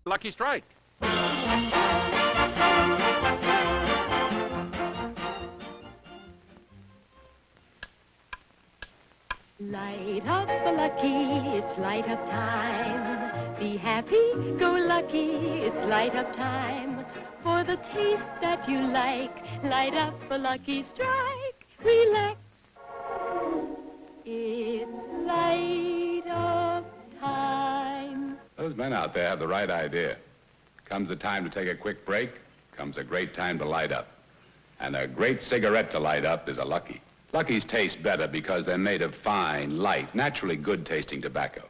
Lucky Strike. Light up the lucky, it's light up time. Be happy, go lucky, it's light up time. For the taste that you like, light up a Lucky Strike. Relax, it's light up time. Those men out there have the right idea. Comes the time to take a quick break, comes a great time to light up. And a great cigarette to light up is a Lucky. Luckies taste better because they're made of fine, light, naturally good-tasting tobacco.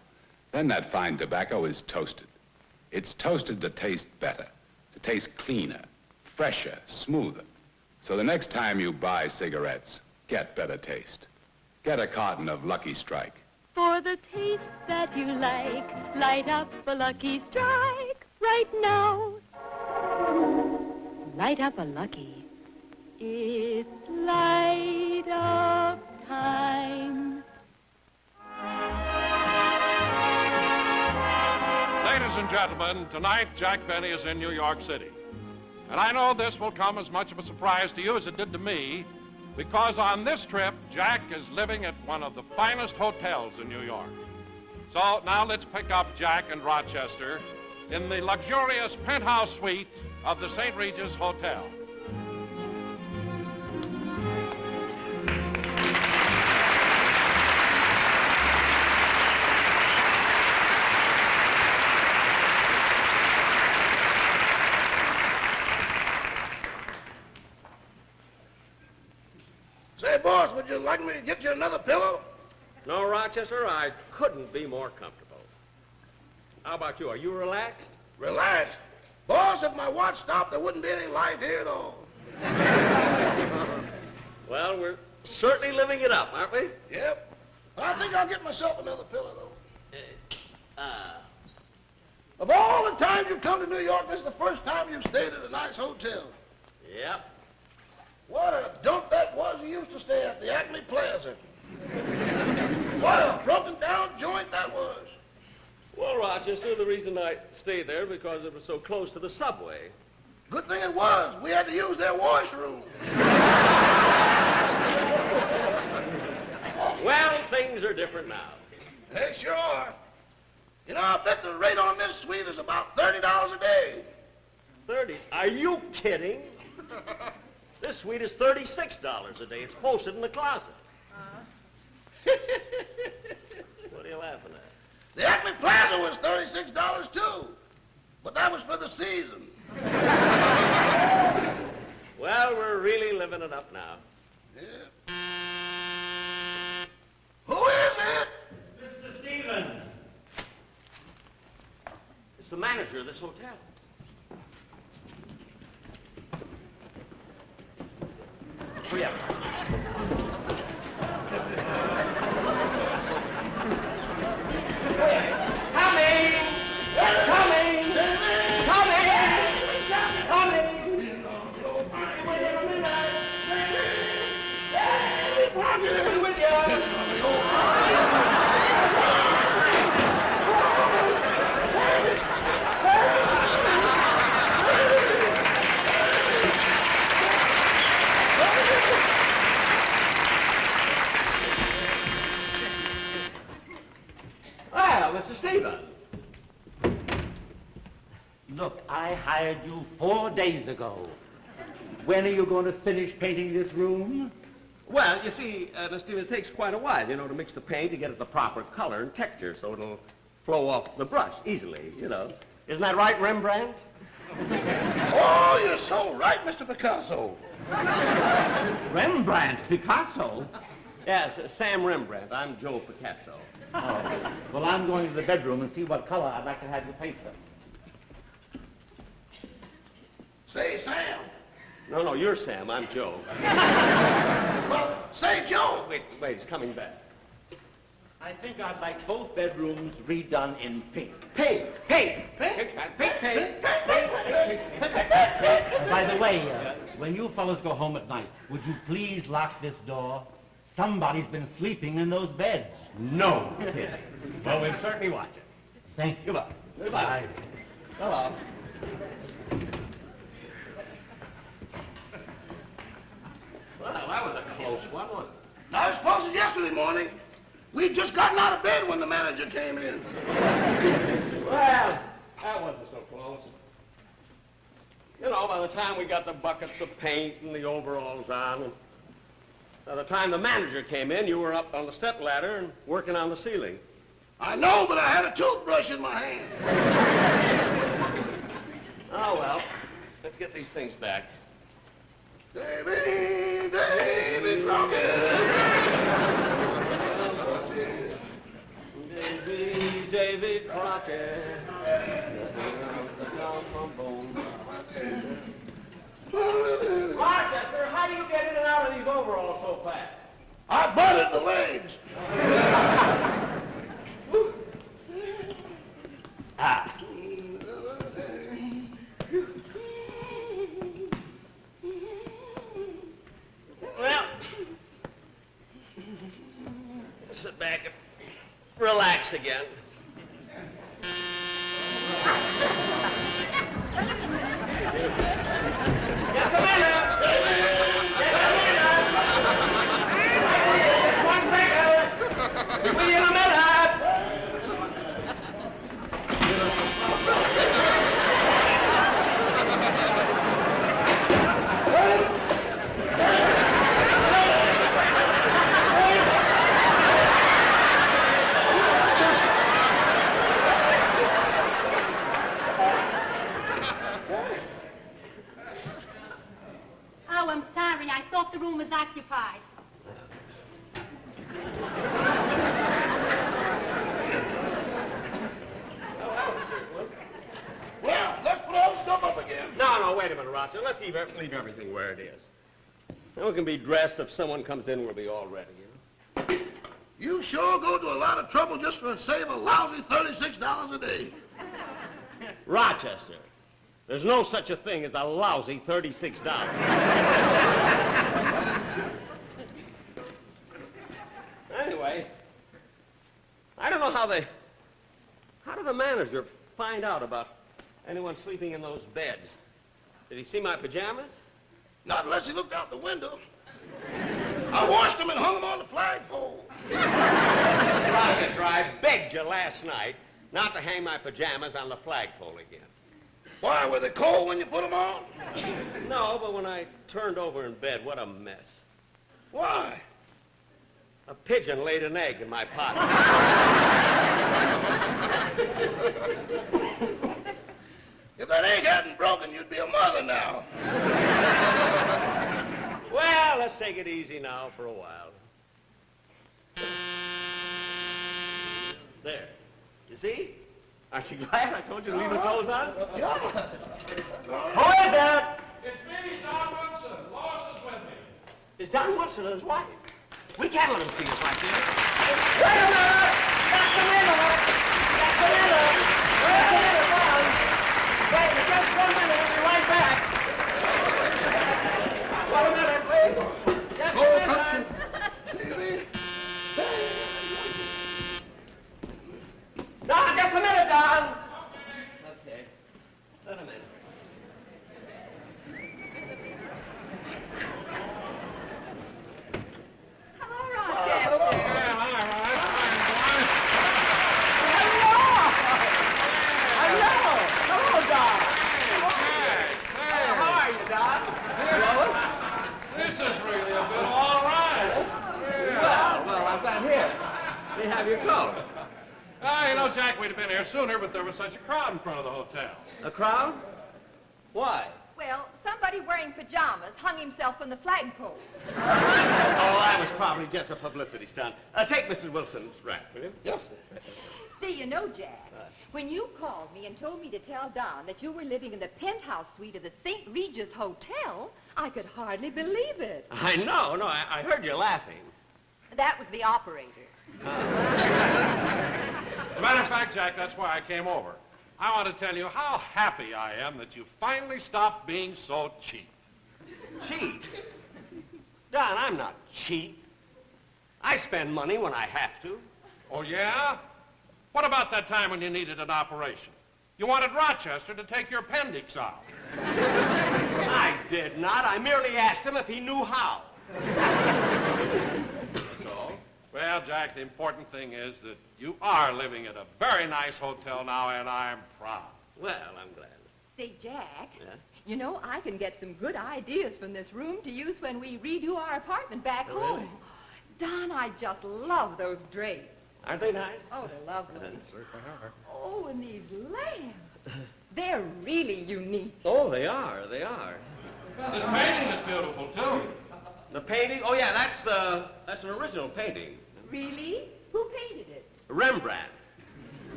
Then that fine tobacco is toasted. It's toasted to taste better, to taste cleaner, fresher, smoother. So the next time you buy cigarettes, get better taste. Get a carton of Lucky Strike. For the taste that you like, light up a Lucky Strike right now. Light up a Lucky. It's light up time. Ladies and gentlemen, tonight Jack Benny is in New York City. And I know this will come as much of a surprise to you as it did to me, because on this trip, Jack is living at one of the finest hotels in New York. So now let's pick up Jack and Rochester in the luxurious penthouse suite of the St. Regis Hotel. Say, boss, would you like me to get you another pillow? No, Rochester, I couldn't be more comfortable. How about you? Are you relaxed? Relax. Boss, if my watch stopped, there wouldn't be any life here at all. Well, we're certainly living it up, aren't we? Yep. I think I'll get myself another pillow, though. Of all the times you've come to New York, this is the first time you've stayed at a nice hotel. Yep. What a dump that was you used to stay at, the Acme Plaza. What a broken-down joint that was. Well, Rochester, the reason I stayed there because it was so close to the subway. Good thing it was. We had to use their washroom. Well, things are different now. They sure are. You know, I bet the rate on this suite is about $30 a day. 30? Are you kidding? This suite is $36 a day. It's posted in the closet. What are you laughing at? The Acme Plaza was $36 too, but that was for the season. Well, we're really living it up now. Yeah. Who is it? Mr. Stevens. It's the manager of this hotel. Hurry up. Mr. Stevens. Look, I hired you 4 days ago. When are you going to finish painting this room? Well, you see, Mr. Stevens, it takes quite a while, to mix the paint to get it the proper color and texture so it'll flow off the brush easily, Isn't that right, Rembrandt? Oh, you're so right, Mr. Picasso. Rembrandt? Picasso? Yes, Sam Rembrandt. I'm Joe Picasso. Oh. Well, I'm going to the bedroom and see what color I'd like to have you paint them. Say, Sam. No, you're Sam. I'm Joe. Well, say, Joe. Wait, he's coming back. I think I'd like both bedrooms redone in pink. Pink. By the way, when you fellows go home at night, would you please lock this door? Somebody's been sleeping in those beds. No kidding. Well, we'll certainly watch it. Thank you. Goodbye. Hello. Well, that was a close one, wasn't it? Not as close as yesterday morning. We'd just gotten out of bed when the manager came in. Well, that wasn't so close. You know, by the time we got the buckets of paint and the overalls on, and by the time the manager came in, you were up on the step ladder and working on the ceiling. I know, but I had a toothbrush in my hand. Oh, well, let's get these things back. Davy, Davy Crockett. Davy Crockett. Rochester, how do you get in and out of these overalls so fast? I butted the legs. Ah. Well, sit back and relax again. Just a minute! One second! Be with you in a minute! Oh, I'm sorry. I thought the room was occupied. Well, let's put all the stuff up again. No, wait a minute, Rochester. Let's leave everything where it is. Then we can be dressed. If someone comes in, we'll be all ready, you know? You sure go to a lot of trouble just to save a lousy $36 a day. Rochester, there's no such a thing as a lousy $36. Anyway, I don't know how did the manager find out about anyone sleeping in those beds? Did he see my pajamas? Not unless he looked out the window. I washed them and hung them on the flagpole. Rochester, I begged you last night not to hang my pajamas on the flagpole again. Why, were they cold when you put them on? No, but when I turned over in bed, what a mess. Why? A pigeon laid an egg in my pocket. If that egg hadn't broken, you'd be a mother now. Well, let's take it easy now for a while. There. You see? Aren't you glad I told you to leave the clothes on? Yeah. Who is that? It's me, Don Wilson. Lois is with me. Is Don Wilson and his wife? We can't let him see us like this. Wait a minute! Just a minute! Just a minute! Just a minute, Don! Wait, just 1 minute, we'll be right back. 1 minute, please. Just a minute. Don, just a minute, Don! Okay. Just a minute. Hello, Rochester. Hello, Don. How are you, Don? This is really a bit all right. Well, I'm glad here. They have your coat. You know, Jack, we'd have been here sooner, but there was such a crowd in front of the hotel. A crowd? Why? Well, somebody wearing pajamas hung himself on the flagpole. Oh, that was probably just a publicity stunt. Take Mrs. Wilson's rack, will you? Yes, sir. See, you know, Jack, when you called me and told me to tell Don that you were living in the penthouse suite of the St. Regis Hotel, I could hardly believe it. I know. No, I heard you laughing. That was the operator. As a matter of fact, Jack, that's why I came over. I want to tell you how happy I am that you finally stopped being so cheap. Cheap? Don, I'm not cheap. I spend money when I have to. Oh, yeah? What about that time when you needed an operation? You wanted Rochester to take your appendix out. I did not. I merely asked him if he knew how. That's all. Well, Jack, the important thing is that you are living at a very nice hotel now, and I'm proud. Well, I'm glad. Say, Jack, Yeah? you know, I can get some good ideas from this room to use when we redo our apartment back Really? home. Don, I just love those drapes. Aren't they nice? Oh, they're lovely. Certainly are. Oh, and these lamps. They're really unique. Oh, they are. They are. This painting is beautiful, too. The painting? Oh, yeah, that's an original painting. Really? Who painted it? Rembrandt.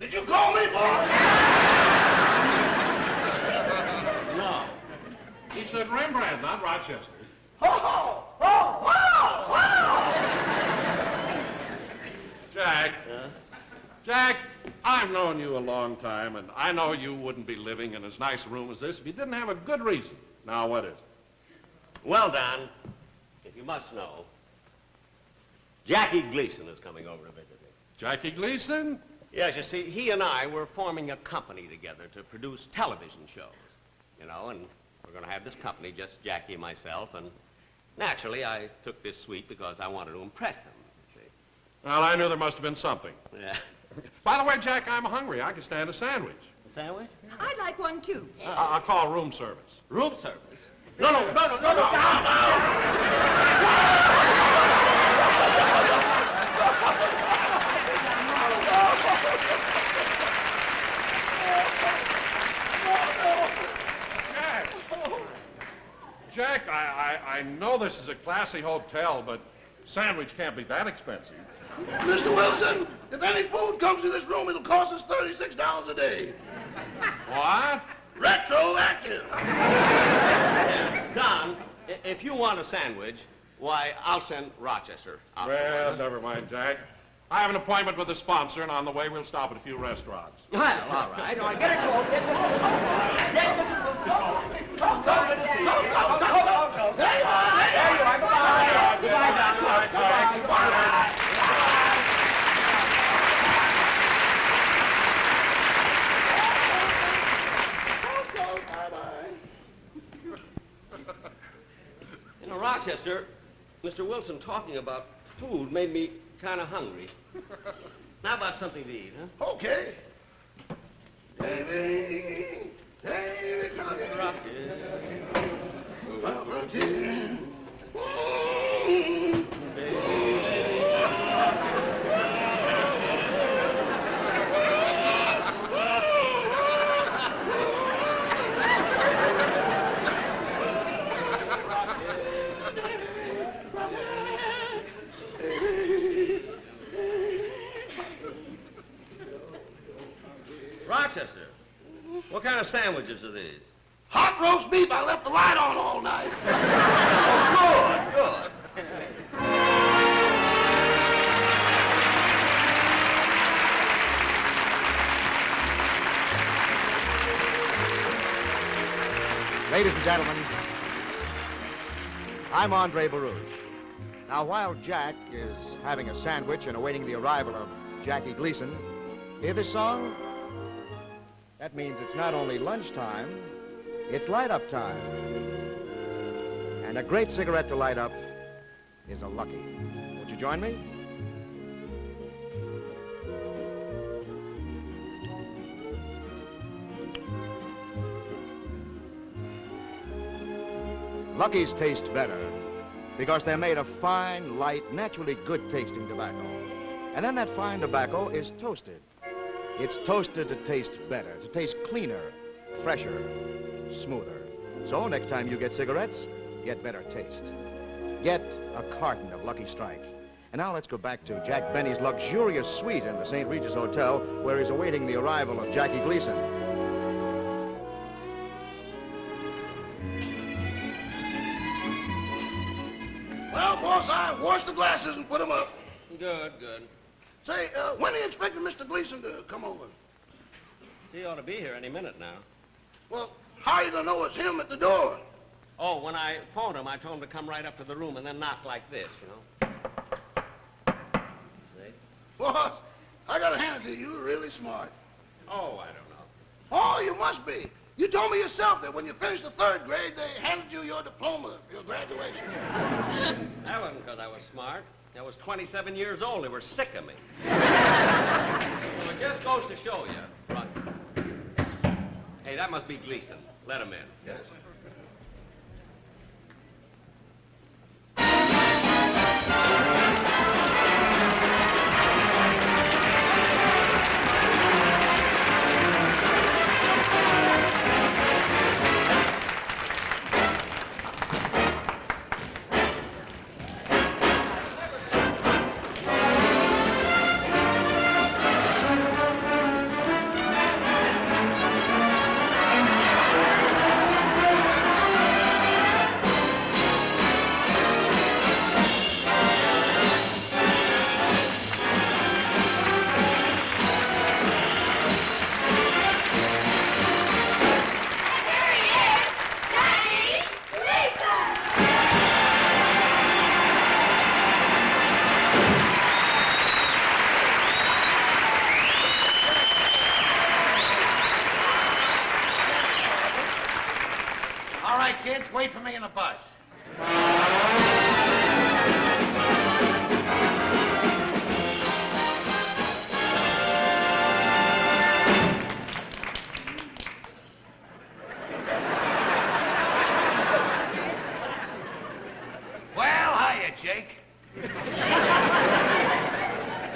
Did you call me, boy? No. He said Rembrandt, not Rochester. Oh, oh, wow, wow! Jack, Huh? Jack, I've known you a long time, and I know you wouldn't be living in as nice a room as this if you didn't have a good reason. Now, what is it? Well, Don, if you must know, Jackie Gleason is coming over to visit me. Jackie Gleason? Yes, you see, he and I were forming a company together to produce television shows, you know, and we're going to have this company, just Jackie and myself, and naturally I took this suite because I wanted to impress him, you see. Well, I knew there must have been something. Yeah. By the way, Jack, I'm hungry. I can stand a sandwich. A sandwich? I'd like one, too. I'll call room service. Room service? No, down! Jack, I know this is a classy hotel, but sandwich can't be that expensive. Mr. Wilson, if any food comes to this room, it'll cost us $36 a day. What? Retroactive. Don, if you want a sandwich, why, I'll send Rochester out. Well, never mind, Jack. I have an appointment with a sponsor, and on the way we'll stop at a few restaurants. Well, all right. All right, get it going. Get it going. Go. There you are. Goodbye, Don. Goodbye. You know, Rochester, Mr. Wilson talking about food made me kind of hungry. How about something to eat, huh? Okay. Baby, baby, come here. Rochester, what kind of sandwiches are these? Hot roast beef, I left the light on all night. Good. Ladies and gentlemen, I'm Andre Baruch. Now, while Jack is having a sandwich and awaiting the arrival of Jackie Gleason, hear this song? That means it's not only lunchtime, it's light-up time. And a great cigarette to light up is a Lucky. Won't you join me? Lucky's taste better because they're made of fine, light, naturally good-tasting tobacco. And then that fine tobacco is toasted. It's toasted to taste better, to taste cleaner, fresher, smoother. So next time you get cigarettes, get better taste. Get a carton of Lucky Strike. And now let's go back to Jack Benny's luxurious suite in the St. Regis Hotel, where he's awaiting the arrival of Jackie Gleason. Well, boss, I washed the glasses and put them up. Good. Say, when are you expecting Mr. Gleason to come over? He ought to be here any minute now. Well, how are you going to know it's him at the door? Oh, when I phoned him, I told him to come right up to the room and then knock like this, you know. See? Boss, I got to hand it to you. You're really smart. Oh, I don't know. Oh, you must be. You told me yourself that when you finished the 3rd grade, they handed you your diploma for your graduation. That wasn't because I was smart. I was 27 years old. They were sick of me. Well, it just goes to show you. Right. Hey, that must be Gleason. Let him in. Yes. Kids, wait for me in the bus. Well, hiya, Jake.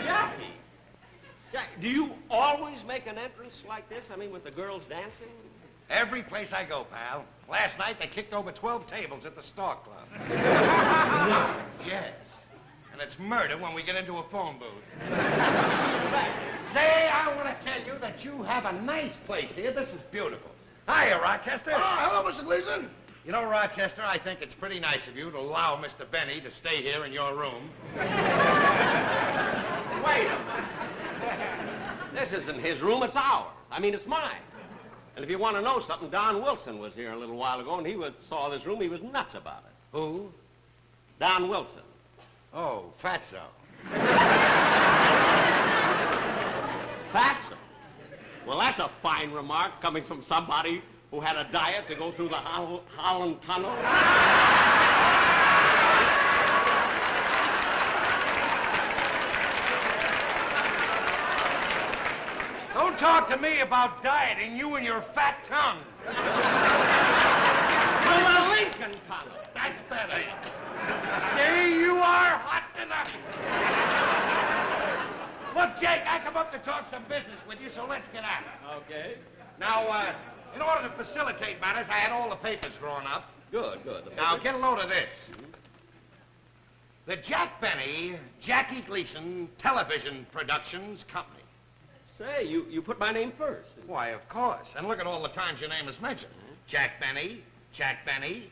Jackie! Do you always make an entrance like this? I mean, with the girls dancing? Every place I go, pal. Last night they kicked over 12 tables at the Star Club. Yes. And it's murder when we get into a phone booth. Say, I want to tell you that you have a nice place here. This is beautiful. Hiya, Rochester. Oh, hello, Mr. Gleason. You know, Rochester, I think it's pretty nice of you to allow Mr. Benny to stay here in your room. Wait a minute. This isn't his room, it's ours. I mean, it's mine. And if you want to know something, Don Wilson was here a little while ago, and saw this room. He was nuts about it. Who? Don Wilson. Oh, Fatso. Fatso? Well, that's a fine remark coming from somebody who had a diet to go through the Holland Tunnel. Don't talk to me about dieting, you and your fat tongue. Well, the Lincoln Tunnel. That's better. See, you are hot enough. Look, Jake, I come up to talk some business with you, so let's get at it. Okay. Now, in order to facilitate matters, I had all the papers drawn up. Good. Now, get a load of this. The Jack Benny, Jackie Gleason Television Productions Company. Say, you put my name first. Why, of course. And look at all the times your name is mentioned. Jack Benny, Jack Benny,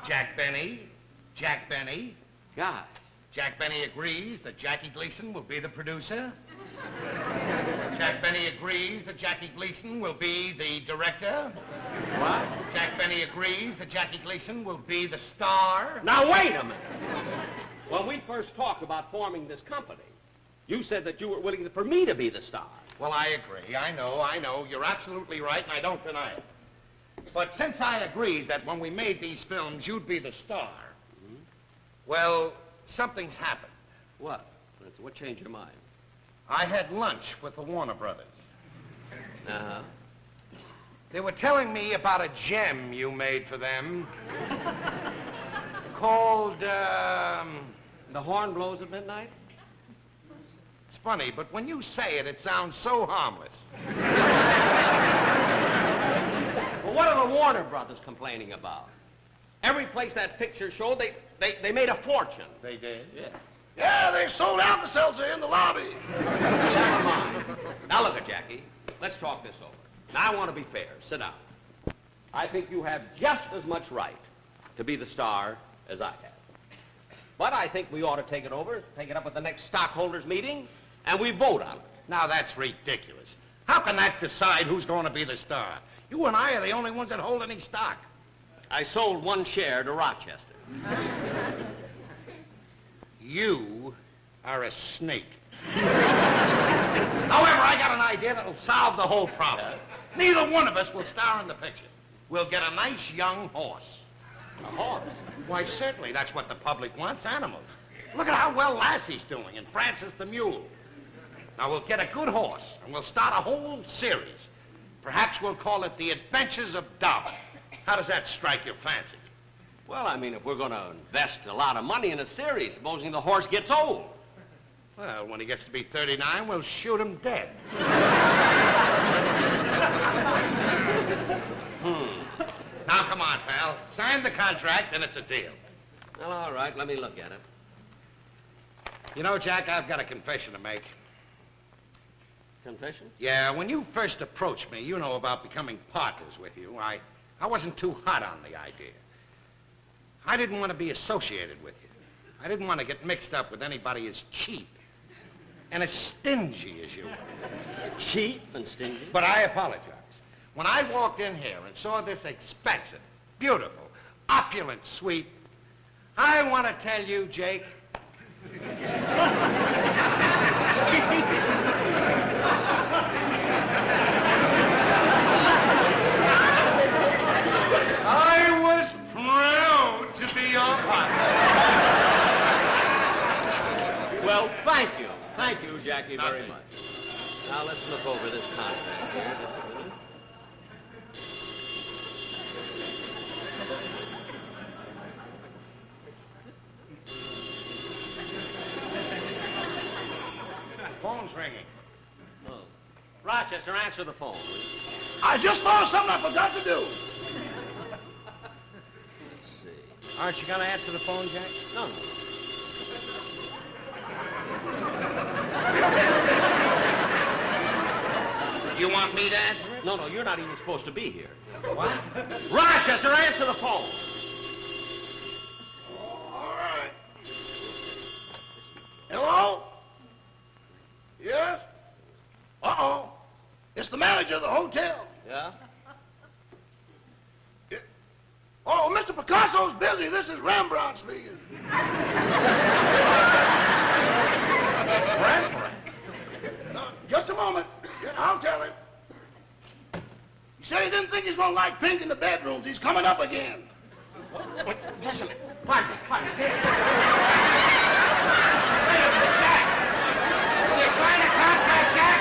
Jack Benny, Jack Benny. God. Jack Benny agrees that Jackie Gleason will be the producer. Jack Benny agrees that Jackie Gleason will be the director. What? Jack Benny agrees that Jackie Gleason will be the star. Now, wait a minute. When we first talked about forming this company, you said that you were willing for me to be the star. Well, I agree. I know. You're absolutely right, and I don't deny it. But since I agreed that when we made these films, you'd be the star, well, something's happened. What? What changed your mind? I had lunch with the Warner Brothers. Uh-huh. They were telling me about a gem you made for them called, The horn blows at midnight? It's funny, but when you say it, it sounds so harmless. Well, what are the Warner Brothers complaining about? Every place that picture showed, they made a fortune. They did? Yeah. Yeah, they sold Alka-Seltzer in the lobby. Never mind. Now look at Jackie. Let's talk this over. Now I want to be fair. Sit down. I think you have just as much right to be the star as I have. But I think we ought to take it up at the next stockholders meeting, and we vote on it. Now, that's ridiculous. How can that decide who's going to be the star? You and I are the only ones that hold any stock. I sold one share to Rochester. You are a snake. However, I got an idea that'll solve the whole problem. Neither one of us will star in the picture. We'll get a nice young horse. A horse? Why, certainly, that's what the public wants, animals. Look at how well Lassie's doing and Francis the mule. Now, we'll get a good horse, and we'll start a whole series. Perhaps we'll call it The Adventures of Darwin. How does that strike your fancy? Well, I mean, if we're going to invest a lot of money in a series, supposing the horse gets old. Well, when he gets to be 39, we'll shoot him dead. Now, come on, pal. Sign the contract, and it's a deal. Well, all right, let me look at it. You know, Jack, I've got a confession to make. Confession? Yeah, when you first approached me, you know, about becoming partners with you, I wasn't too hot on the idea. I didn't want to be associated with you. I didn't want to get mixed up with anybody as cheap and as stingy as you. Cheap and stingy? But I apologize. When I walked in here and saw this expensive, beautiful, opulent suite, I want to tell you, Jake, I was proud to be your partner. Well, thank you. Thank you, Jackie, very much. Now, let's look over this contract here. Just a minute. Phone's ringing. Oh. Rochester, answer the phone, will you? I just thought of something I forgot to do. Let's see. Aren't you going to answer the phone, Jack? No. You want me to answer it? No, you're not even supposed to be here. What? Rochester, answer the phone. All right. Hello? Yes? Uh-oh. It's the manager of the hotel. Yeah? Oh, Mr. Picasso's busy. This is Rembrandt speaking. Rembrandt? Just a moment. Yeah, I'll tell him. He said he didn't think he's going to like pink in the bedrooms. He's coming up again. Wait, listen. Pardon. Will you sign a contract, Jack?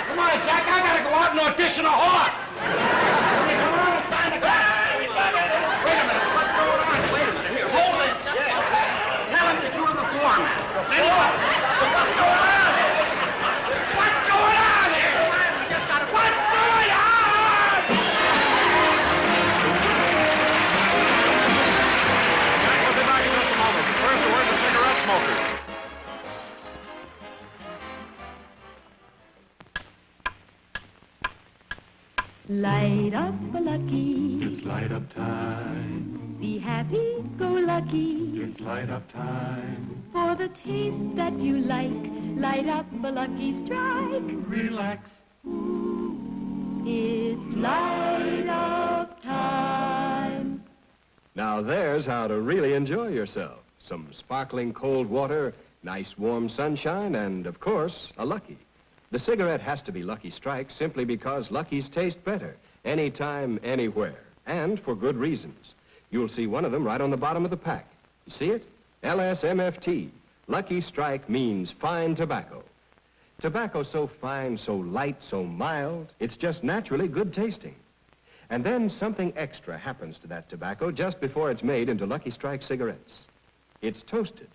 Come on, Jack. I got to go out and audition a horse. Come on and sign the contract. Wait a minute. What's going on? Wait a minute. Here, hold it. Tell him that you're the foreman. Anyway, what's going on here? What's going on here? What's going on? Jack will be back in just a moment. First, a word to cigarette smokers. Light up a lucky. It's light up time. Be happy, go lucky. It's light up time. For the taste that you like, light up a lucky strike. Relax. It's light up time. Now there's how to really enjoy yourself. Some sparkling cold water, nice warm sunshine, and of course, a Lucky. The cigarette has to be Lucky Strike simply because Luckies taste better, anytime, anywhere, and for good reasons. You'll see one of them right on the bottom of the pack. You see it? LSMFT. Lucky Strike means fine tobacco. Tobacco so fine, so light, so mild, it's just naturally good tasting. And then something extra happens to that tobacco just before it's made into Lucky Strike cigarettes. It's toasted.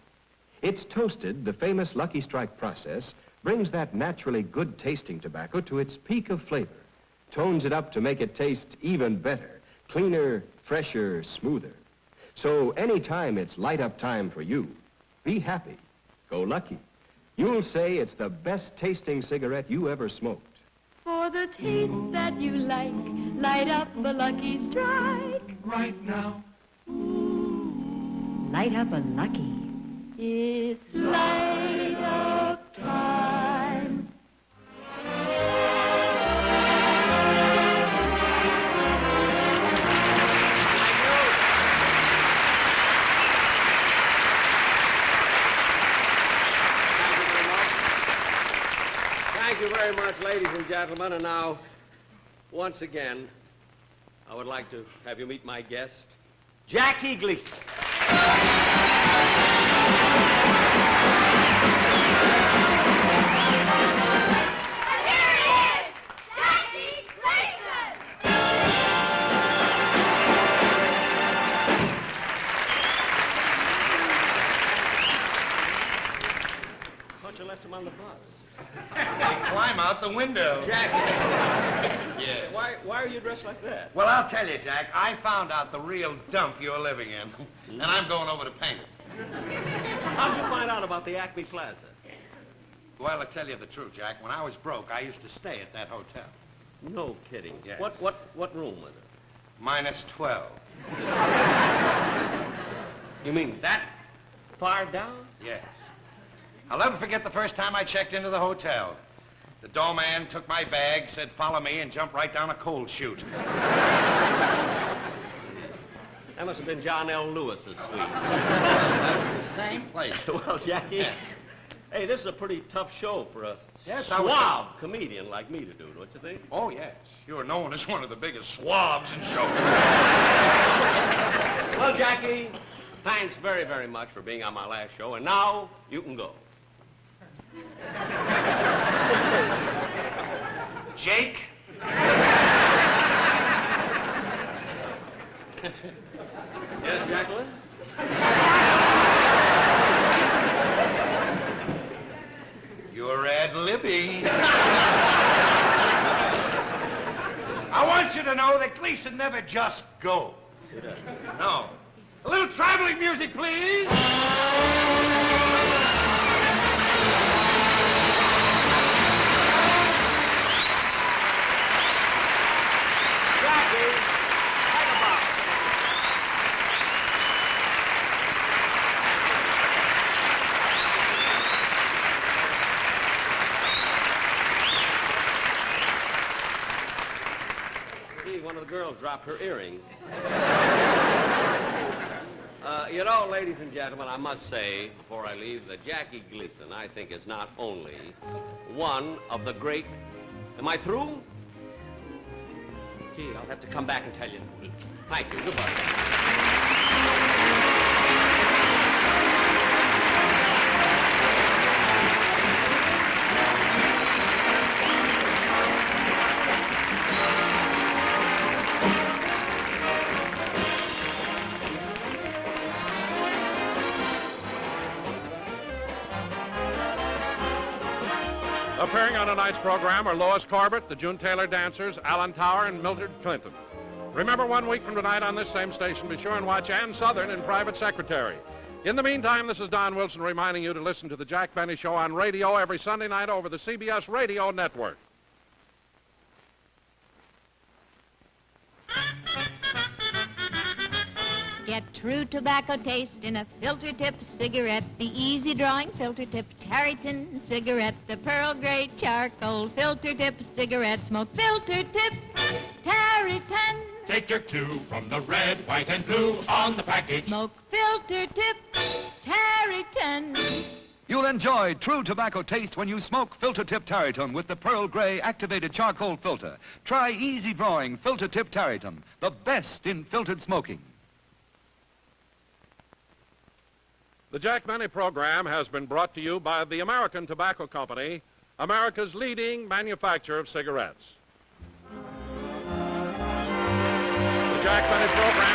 It's toasted, the famous Lucky Strike process, brings that naturally good-tasting tobacco to its peak of flavor, tones it up to make it taste even better, cleaner, fresher, smoother. So anytime it's light-up time for you, be happy, go lucky. You'll say it's the best-tasting cigarette you ever smoked. For the taste that you like, light up a Lucky Strike. Right now. Light up a Lucky. It's light up time. Thank you very much, ladies and gentlemen. And now, once again, I would like to have you meet my guest, Jackie Gleason. Left him on the bus. They climb out the window. Jackie. Yeah. Why are you dressed like that? Well, I'll tell you, Jack. I found out the real dump you're living in, and I'm going over to paint it. How'd you find out about the Acme Plaza? Well, to tell you the truth, Jack, when I was broke, I used to stay at that hotel. No kidding. Yes. What room was it? Minus 12. You mean that far down? Yes. I'll never forget the first time I checked into the hotel. The doorman took my bag, said, follow me, and jumped right down a coal chute. That must have been John L. Lewis's suite. Same place. Well, Jackie, Yeah. hey, this is a pretty tough show for a Yes, suave comedian like me to do, don't you think? Oh, yes. You're known as one of the biggest swabs in show. Well, Jackie, thanks very, very much for being on my last show, and now you can go. Jake? Yes, Jacqueline? You're ad-libbing. I want you to know that Gleason never just goes. No. A little traveling music, please. Jackie, hang about. Gee, one of the girls dropped her earrings. You know, ladies and gentlemen, I must say, before I leave, that Jackie Gleason, I think, is not only one of the great... Am I through? Gee, I'll have to come back and tell you. Thank you. Goodbye. Appearing on tonight's program are Lois Corbett, the June Taylor Dancers, Alan Tower, and Mildred Clinton. Remember, 1 week from tonight on this same station, be sure and watch Ann Southern in Private Secretary. In the meantime, this is Don Wilson reminding you to listen to the Jack Benny Show on radio every Sunday night over the CBS Radio Network. Get true tobacco taste in a filter tip cigarette, the easy drawing filter tip Tarryton cigarette, the pearl gray charcoal filter tip cigarette, smoke filter tip Tarryton. Take your cue from the red, white, and blue on the package. Smoke filter tip Tarryton. You'll enjoy true tobacco taste when you smoke filter tip Tarryton with the pearl gray activated charcoal filter. Try easy drawing filter tip Tarryton, the best in filtered smoking. The Jack Benny program has been brought to you by the American Tobacco Company, America's leading manufacturer of cigarettes. The Jack Benny program